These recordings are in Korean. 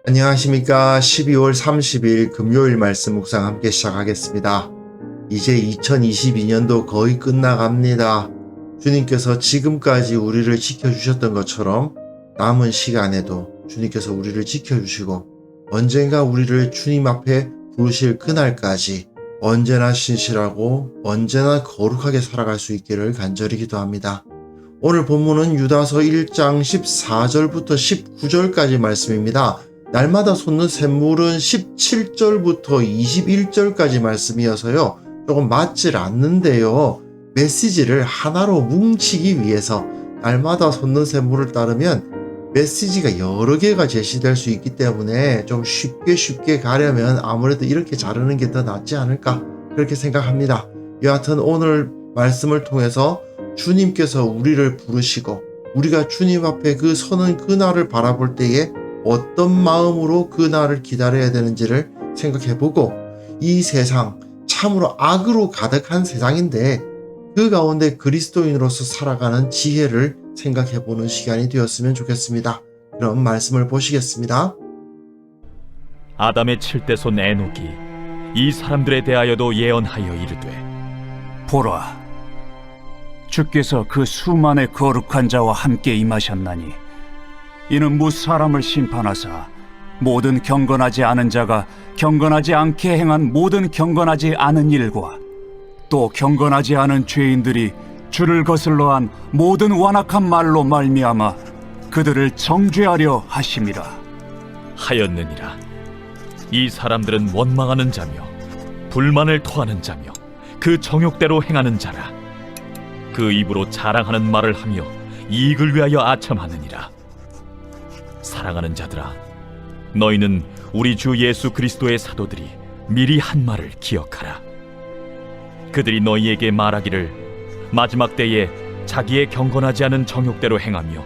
안녕하십니까. 12월 30일 금요일 말씀 묵상 함께 시작하겠습니다. 이제 2022년도 거의 끝나갑니다. 주님께서 지금까지 우리를 지켜주셨던 것처럼 남은 시간에도 주님께서 우리를 지켜주시고 언젠가 우리를 주님 앞에 부르실 그날까지 언제나 신실하고 언제나 거룩하게 살아갈 수 있기를 간절히 기도합니다. 오늘 본문은 유다서 1장 14절부터 19절까지 말씀입니다. 날마다 솟는 샘물은 17절부터 21절까지 말씀이어서요. 조금 맞질 않는데요. 메시지를 하나로 뭉치기 위해서 날마다 솟는 샘물을 따르면 메시지가 여러 개가 제시될 수 있기 때문에 좀 쉽게 가려면 아무래도 이렇게 자르는 게 더 낫지 않을까 그렇게 생각합니다. 여하튼 오늘 말씀을 통해서 주님께서 우리를 부르시고 우리가 주님 앞에 그 서는 그날을 바라볼 때에 어떤 마음으로 그 날을 기다려야 되는지를 생각해보고 이 세상 참으로 악으로 가득한 세상인데 그 가운데 그리스도인으로서 살아가는 지혜를 생각해보는 시간이 되었으면 좋겠습니다. 그럼 말씀을 보시겠습니다. 아담의 7대 손 에녹이 이 사람들에 대하여도 예언하여 이르되 보라, 주께서 그 수만의 거룩한 자와 함께 임하셨나니 이는 무사람을 심판하사 모든 경건하지 않은 자가 경건하지 않게 행한 모든 경건하지 않은 일과 또 경건하지 않은 죄인들이 주를 거슬러 한 모든 완악한 말로 말미암아 그들을 정죄하려 하심이라 하였느니라. 이 사람들은 원망하는 자며 불만을 토하는 자며 그 정욕대로 행하는 자라. 그 입으로 자랑하는 말을 하며 이익을 위하여 아첨하느니라. 사랑하는 자들아, 너희는 우리 주 예수 그리스도의 사도들이 미리 한 말을 기억하라. 그들이 너희에게 말하기를 마지막 때에 자기의 경건하지 않은 정욕대로 행하며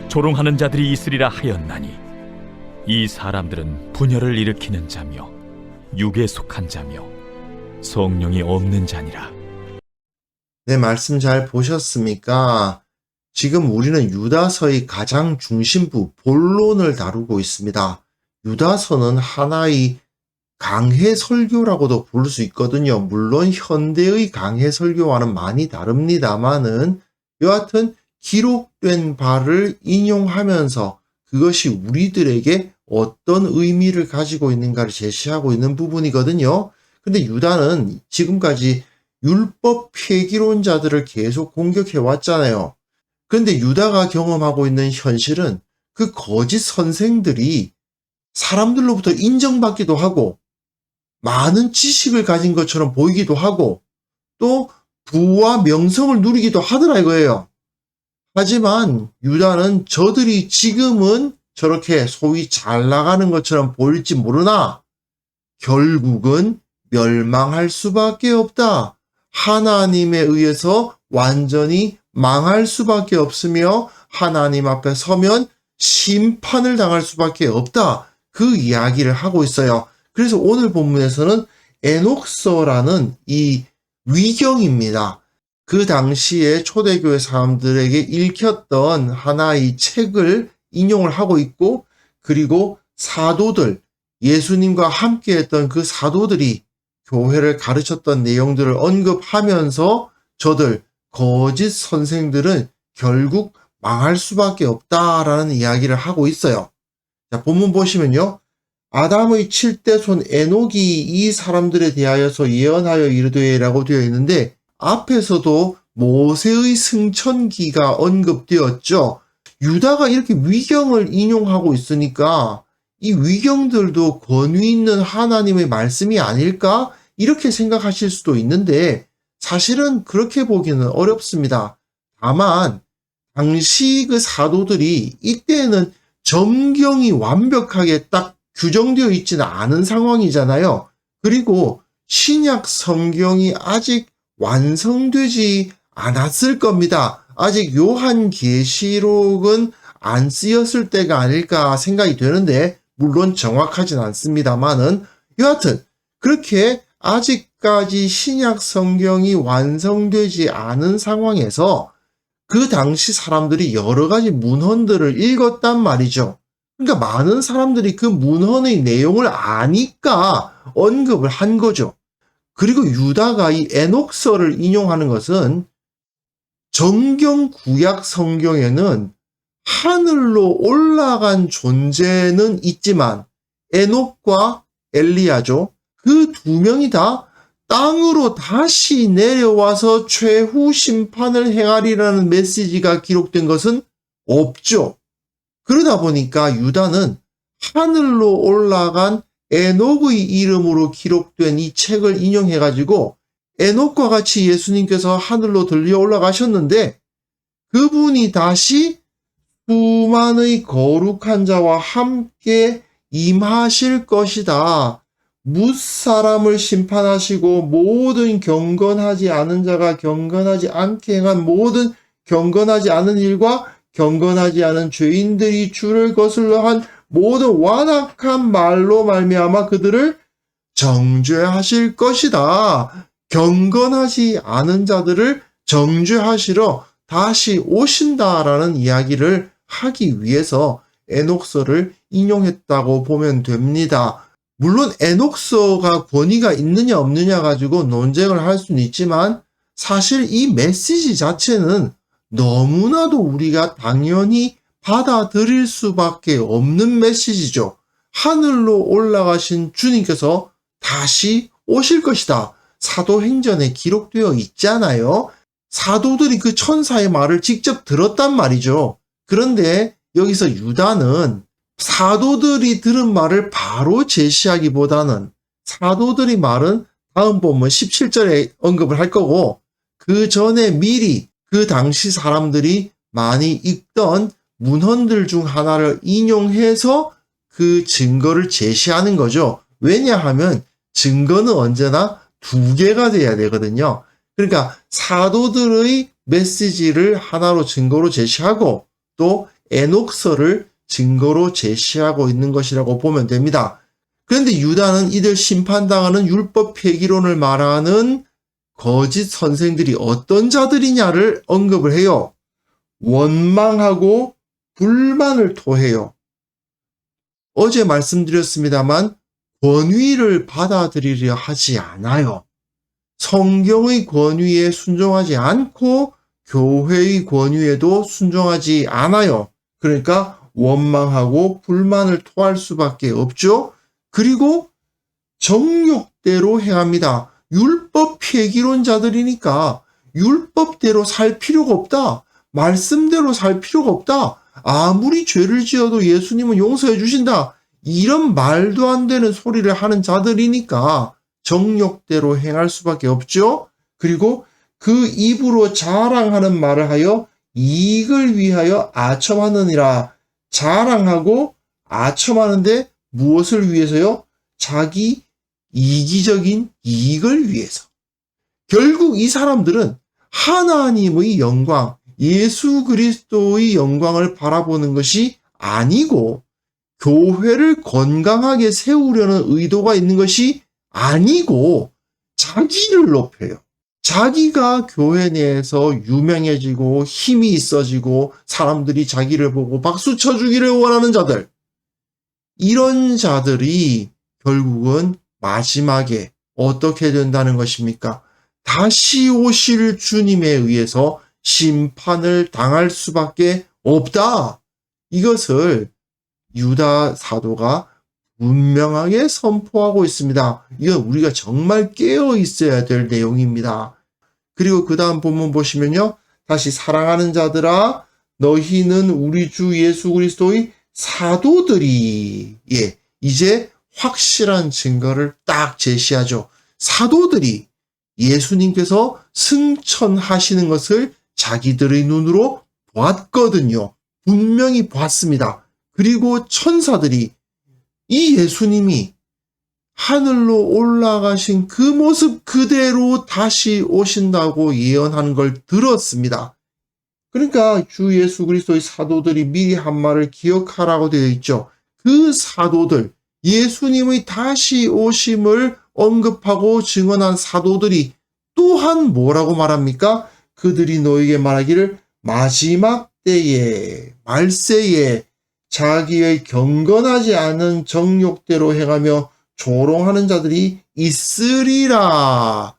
조롱하는 자들이 있으리라 하였나니 이 사람들은 분열을 일으키는 자며 육에 속한 자며 성령이 없는 자니라. 네, 말씀 잘 보셨습니까? 지금 우리는 유다서의 가장 중심부 본론을 다루고 있습니다. 유다서는 하나의 강해 설교라고도 부를 수 있거든요. 물론 현대의 강해 설교와는 많이 다릅니다만은 여하튼 기록된 바를 인용하면서 그것이 우리들에게 어떤 의미를 가지고 있는가를 제시하고 있는 부분이거든요. 근데 유다는 지금까지 율법 폐기론자들을 계속 공격해 왔잖아요. 그런데 유다가 경험하고 있는 현실은 그 거짓 선생들이 사람들로부터 인정받기도 하고 많은 지식을 가진 것처럼 보이기도 하고 또 부와 명성을 누리기도 하더라 이거예요. 하지만 유다는 저들이 지금은 저렇게 소위 잘 나가는 것처럼 보일지 모르나 결국은 멸망할 수밖에 없다. 하나님에 의해서 완전히 망할 수밖에 없으며 하나님 앞에 서면 심판을 당할 수밖에 없다. 그 이야기를 하고 있어요. 그래서 오늘 본문에서는 에녹서라는 이 위경입니다. 그 당시에 초대교회 사람들에게 읽혔던 하나의 책을 인용을 하고 있고 그리고 사도들, 예수님과 함께했던 그 사도들이 교회를 가르쳤던 내용들을 언급하면서 저들 거짓 선생들은 결국 망할 수밖에 없다라는 이야기를 하고 있어요. 자, 본문 보시면요. 아담의 7대 손 에녹이 이 사람들에 대하여서 예언하여 이르되라고 되어 있는데 앞에서도 모세의 승천기가 언급되었죠. 유다가 이렇게 위경을 인용하고 있으니까 이 위경들도 권위 있는 하나님의 말씀이 아닐까? 이렇게 생각하실 수도 있는데 사실은 그렇게 보기는 어렵습니다. 다만 당시 그 사도들이 이때는 정경이 완벽하게 딱 규정되어 있지는 않은 상황이잖아요. 그리고 신약 성경이 아직 완성되지 않았을 겁니다. 아직 요한계시록은 안 쓰였을 때가 아닐까 생각이 되는데 물론 정확하진 않습니다만은 여하튼 그렇게 아직까지 신약 성경이 완성되지 않은 상황에서 그 당시 사람들이 여러 가지 문헌들을 읽었단 말이죠. 그러니까 많은 사람들이 그 문헌의 내용을 아니까 언급을 한 거죠. 그리고 유다가 이 에녹서를 인용하는 것은 정경 구약 성경에는 하늘로 올라간 존재는 있지만 에녹과 엘리야죠. 그 두 명이 다 땅으로 다시 내려와서 최후 심판을 행하리라는 메시지가 기록된 것은 없죠. 그러다 보니까 유다는 하늘로 올라간 에녹의 이름으로 기록된 이 책을 인용해가지고 에녹과 같이 예수님께서 하늘로 들려 올라가셨는데 그분이 다시 수만의 거룩한 자와 함께 임하실 것이다. 뭇사람을 심판하시고 모든 경건하지 않은 자가 경건하지 않게 행한 모든 경건하지 않은 일과 경건하지 않은 죄인들이 주를 거슬러 한 모든 완악한 말로 말미암아 그들을 정죄하실 것이다. 경건하지 않은 자들을 정죄하시러 다시 오신다라는 이야기를 하기 위해서 에녹서를 인용했다고 보면 됩니다. 물론 에녹서가 권위가 있느냐 없느냐 가지고 논쟁을 할 수는 있지만 사실 이 메시지 자체는 너무나도 우리가 당연히 받아들일 수밖에 없는 메시지죠. 하늘로 올라가신 주님께서 다시 오실 것이다. 사도행전에 기록되어 있잖아요. 사도들이 그 천사의 말을 직접 들었단 말이죠. 그런데 여기서 유다는 사도들이 들은 말을 바로 제시하기보다는 사도들이 말은 다음 본문 17절에 언급을 할 거고 그 전에 미리 그 당시 사람들이 많이 읽던 문헌들 중 하나를 인용해서 그 증거를 제시하는 거죠. 왜냐하면 증거는 언제나 두 개가 돼야 되거든요. 그러니까 사도들의 메시지를 하나로 증거로 제시하고 또 에녹서를 증거로 제시하고 있는 것이라고 보면 됩니다. 그런데 유다는 이들 심판당하는 율법 폐기론을 말하는 거짓 선생들이 어떤 자들이냐를 언급을 해요. 원망하고 불만을 토해요. 어제 말씀드렸습니다만 권위를 받아들이려 하지 않아요. 성경의 권위에 순종하지 않고 교회의 권위에도 순종하지 않아요. 그러니까 원망하고 불만을 토할 수밖에 없죠. 그리고 정욕대로 행합니다. 율법 폐기론자들이니까 율법대로 살 필요가 없다. 말씀대로 살 필요가 없다. 아무리 죄를 지어도 예수님은 용서해 주신다. 이런 말도 안 되는 소리를 하는 자들이니까 정욕대로 행할 수밖에 없죠. 그리고 그 입으로 자랑하는 말을 하여 이익을 위하여 아첨하느니라. 자랑하고 아첨하는데 무엇을 위해서요? 자기 이기적인 이익을 위해서. 결국 이 사람들은 하나님의 영광, 예수 그리스도의 영광을 바라보는 것이 아니고 교회를 건강하게 세우려는 의도가 있는 것이 아니고 자기를 높여요. 자기가 교회 내에서 유명해지고 힘이 있어지고 사람들이 자기를 보고 박수 쳐주기를 원하는 자들. 이런 자들이 결국은 마지막에 어떻게 된다는 것입니까? 다시 오실 주님에 의해서 심판을 당할 수밖에 없다. 이것을 유다 사도가 분명하게 선포하고 있습니다. 이건 우리가 정말 깨어 있어야 될 내용입니다. 그리고 그 다음 본문 보시면요. 다시 사랑하는 자들아 너희는 우리 주 예수 그리스도의 사도들이 이제 확실한 증거를 딱 제시하죠. 사도들이 예수님께서 승천하시는 것을 자기들의 눈으로 봤거든요. 분명히 봤습니다. 그리고 천사들이 이 예수님이 하늘로 올라가신 그 모습 그대로 다시 오신다고 예언하는 걸 들었습니다. 그러니까 주 예수 그리스도의 사도들이 미리 한 말을 기억하라고 되어 있죠. 그 사도들, 예수님의 다시 오심을 언급하고 증언한 사도들이 또한 뭐라고 말합니까? 그들이 너에게 말하기를 마지막 때에, 말세에 자기의 경건하지 않은 정욕대로 행하며 조롱하는 자들이 있으리라.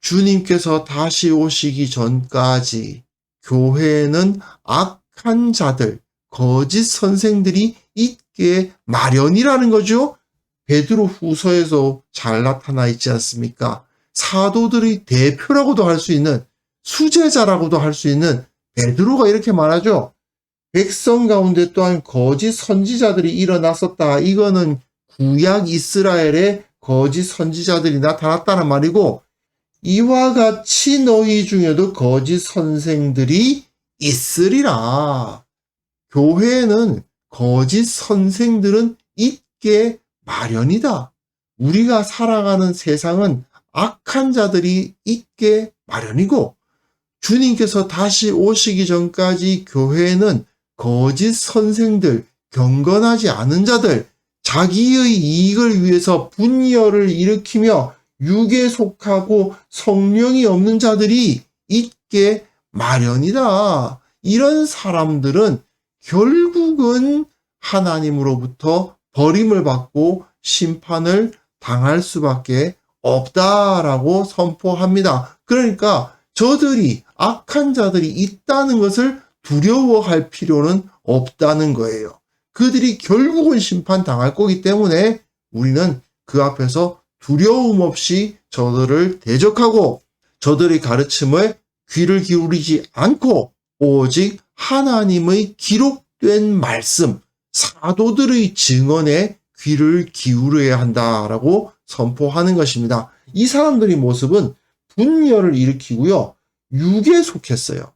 주님께서 다시 오시기 전까지 교회에는 악한 자들, 거짓 선생들이 있게 마련이라는 거죠. 베드로 후서에서 잘 나타나 있지 않습니까? 사도들의 대표라고도 할 수 있는, 수제자라고도 할 수 있는 베드로가 이렇게 말하죠. 백성 가운데 또한 거짓 선지자들이 일어났었다. 이거는 구약 이스라엘에 거짓 선지자들이 나타났다는 말이고, 이와 같이 너희 중에도 거짓 선생들이 있으리라. 교회에는 거짓 선생들은 있게 마련이다. 우리가 살아가는 세상은 악한 자들이 있게 마련이고, 주님께서 다시 오시기 전까지 교회에는 거짓 선생들, 경건하지 않은 자들, 자기의 이익을 위해서 분열을 일으키며 육에 속하고 성령이 없는 자들이 있게 마련이다. 이런 사람들은 결국은 하나님으로부터 버림을 받고 심판을 당할 수밖에 없다라고 선포합니다. 그러니까 저들이, 악한 자들이 있다는 것을 두려워할 필요는 없다는 거예요. 그들이 결국은 심판당할 거기 때문에 우리는 그 앞에서 두려움 없이 저들을 대적하고 저들의 가르침에 귀를 기울이지 않고 오직 하나님의 기록된 말씀, 사도들의 증언에 귀를 기울여야 한다라고 선포하는 것입니다. 이 사람들의 모습은 분열을 일으키고요, 육에 속했어요.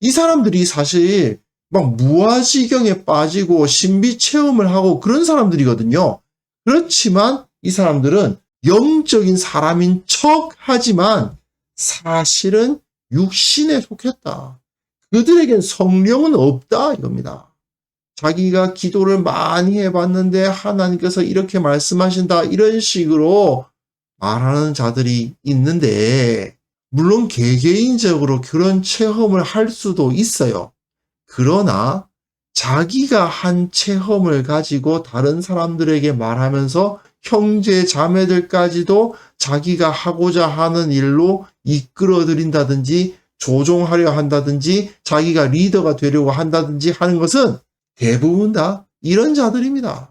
이 사람들이 사실 막 무아지경에 빠지고 신비 체험을 하고 그런 사람들이거든요. 그렇지만 이 사람들은 영적인 사람인 척 하지만 사실은 육신에 속했다. 그들에겐 성령은 없다 이겁니다. 자기가 기도를 많이 해봤는데 하나님께서 이렇게 말씀하신다 이런 식으로 말하는 자들이 있는데, 물론 개개인적으로 그런 체험을 할 수도 있어요. 그러나 자기가 한 체험을 가지고 다른 사람들에게 말하면서 형제 자매들까지도 자기가 하고자 하는 일로 이끌어들인다든지 조종하려 한다든지 자기가 리더가 되려고 한다든지 하는 것은 대부분 다 이런 자들입니다.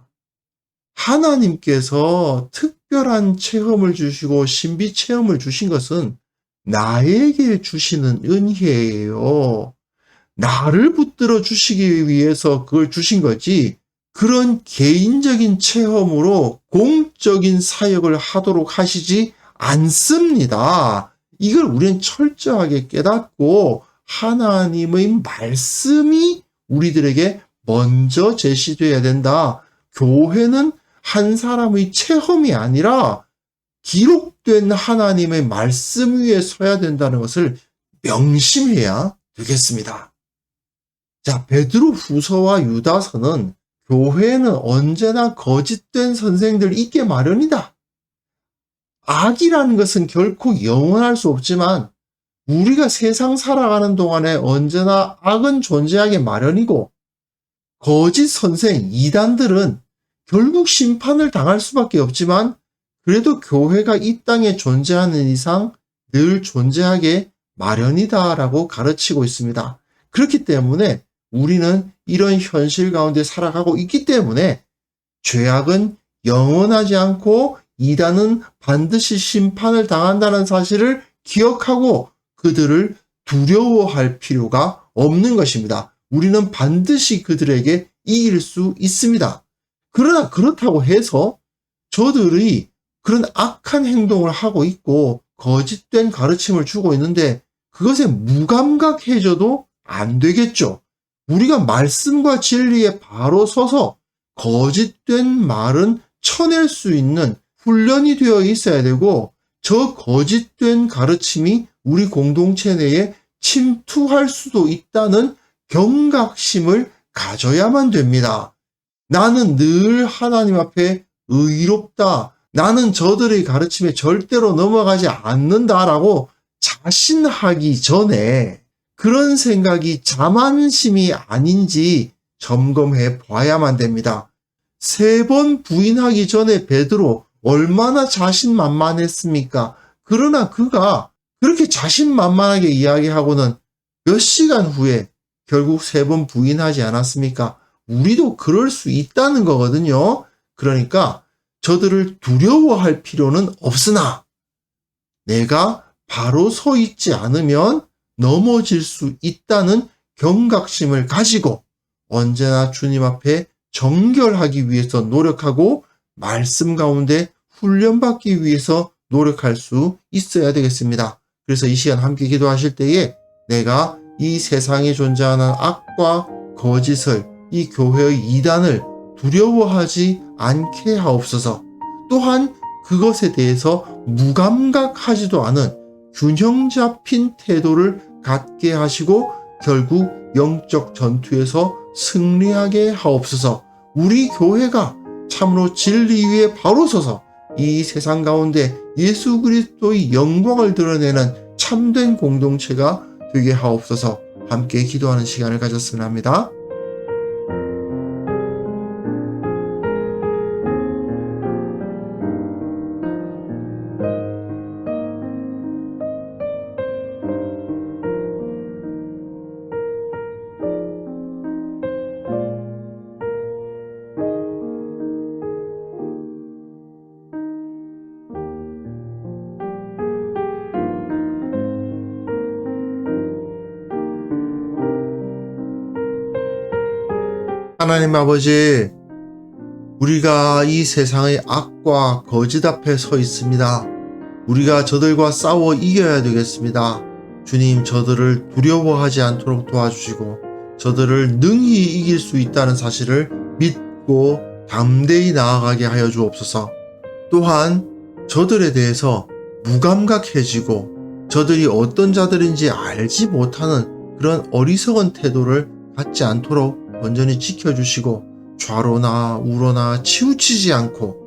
하나님께서 특별한 체험을 주시고 신비 체험을 주신 것은 나에게 주시는 은혜예요. 나를 붙들어 주시기 위해서 그걸 주신 거지, 그런 개인적인 체험으로 공적인 사역을 하도록 하시지 않습니다. 이걸 우리는 철저하게 깨닫고 하나님의 말씀이 우리들에게 먼저 제시되어야 된다. 교회는 한 사람의 체험이 아니라 기록된 하나님의 말씀 위에 서야 된다는 것을 명심해야 되겠습니다. 자, 베드로 후서와 유다서는 교회는 언제나 거짓된 선생들 있게 마련이다. 악이라는 것은 결코 영원할 수 없지만 우리가 세상 살아가는 동안에 언제나 악은 존재하게 마련이고, 거짓 선생, 이단들은 결국 심판을 당할 수밖에 없지만 그래도 교회가 이 땅에 존재하는 이상 늘 존재하게 마련이다라고 가르치고 있습니다. 그렇기 때문에 우리는 이런 현실 가운데 살아가고 있기 때문에 죄악은 영원하지 않고 이단은 반드시 심판을 당한다는 사실을 기억하고 그들을 두려워할 필요가 없는 것입니다. 우리는 반드시 그들에게 이길 수 있습니다. 그러나 그렇다고 해서 저들이 그런 악한 행동을 하고 있고 거짓된 가르침을 주고 있는데 그것에 무감각해져도 안 되겠죠. 우리가 말씀과 진리에 바로 서서 거짓된 말은 쳐낼 수 있는 훈련이 되어 있어야 되고, 저 거짓된 가르침이 우리 공동체 내에 침투할 수도 있다는 경각심을 가져야만 됩니다. 나는 늘 하나님 앞에 의롭다, 나는 저들의 가르침에 절대로 넘어가지 않는다라고 자신하기 전에 그런 생각이 자만심이 아닌지 점검해 봐야만 됩니다. 3번 부인하기 전에 베드로 얼마나 자신만만했습니까? 그러나 그가 그렇게 자신만만하게 이야기하고는 몇 시간 후에 결국 3번 부인하지 않았습니까? 우리도 그럴 수 있다는 거거든요. 그러니까 저들을 두려워할 필요는 없으나 내가 바로 서 있지 않으면 넘어질 수 있다는 경각심을 가지고 언제나 주님 앞에 정결하기 위해서 노력하고 말씀 가운데 훈련받기 위해서 노력할 수 있어야 되겠습니다. 그래서 이 시간 함께 기도하실 때에 내가 이 세상에 존재하는 악과 거짓을, 이 교회의 이단을 두려워하지 않게 하옵소서. 또한 그것에 대해서 무감각하지도 않은 균형 잡힌 태도를 갖게 하시고 결국 영적 전투에서 승리하게 하옵소서. 우리 교회가 참으로 진리 위에 바로 서서 이 세상 가운데 예수 그리스도의 영광을 드러내는 참된 공동체가 되게 하옵소서. 함께 기도하는 시간을 가졌으면 합니다. 하나님 아버지, 우리가 이 세상의 악과 거짓 앞에 서 있습니다. 우리가 저들과 싸워 이겨야 되겠습니다. 주님, 저들을 두려워하지 않도록 도와주시고 저들을 능히 이길 수 있다는 사실을 믿고 담대히 나아가게 하여 주옵소서. 또한 저들에 대해서 무감각해지고 저들이 어떤 자들인지 알지 못하는 그런 어리석은 태도를 갖지 않도록 온전히 지켜주시고 좌로나 우로나 치우치지 않고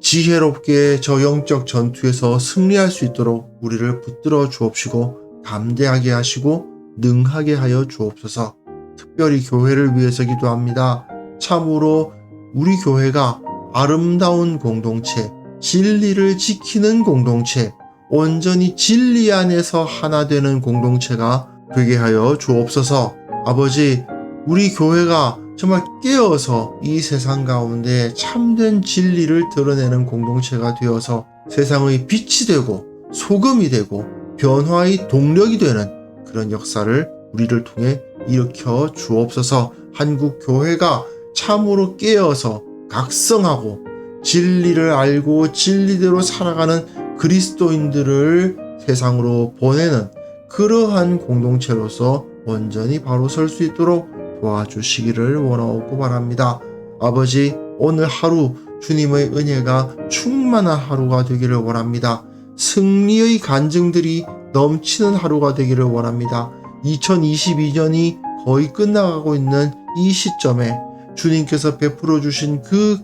지혜롭게 저 영적 전투에서 승리할 수 있도록 우리를 붙들어 주옵시고 담대하게 하시고 능하게 하여 주옵소서. 특별히 교회를 위해서 기도합니다. 참으로 우리 교회가 아름다운 공동체, 진리를 지키는 공동체, 온전히 진리 안에서 하나 되는 공동체가 되게 하여 주옵소서. 아버지, 우리 교회가 정말 깨어서 이 세상 가운데 참된 진리를 드러내는 공동체가 되어서 세상의 빛이 되고 소금이 되고 변화의 동력이 되는 그런 역사를 우리를 통해 일으켜 주옵소서. 한국 교회가 참으로 깨어서 각성하고 진리를 알고 진리대로 살아가는 그리스도인들을 세상으로 보내는 그러한 공동체로서 온전히 바로 설 수 있도록 도와주시기를 원하고 바랍니다. 아버지, 오늘 하루 주님의 은혜가 충만한 하루가 되기를 원합니다. 승리의 간증들이 넘치는 하루가 되기를 원합니다. 2022년이 거의 끝나가고 있는 이 시점에 주님께서 베풀어 주신 그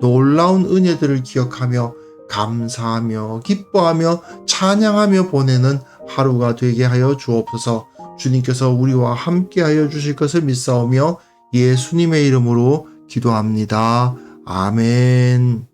놀라운 은혜들을 기억하며 감사하며 기뻐하며 찬양하며 보내는 하루가 되게 하여 주옵소서. 주님께서 우리와 함께 하여 주실 것을 믿사오며 예수님의 이름으로 기도합니다. 아멘.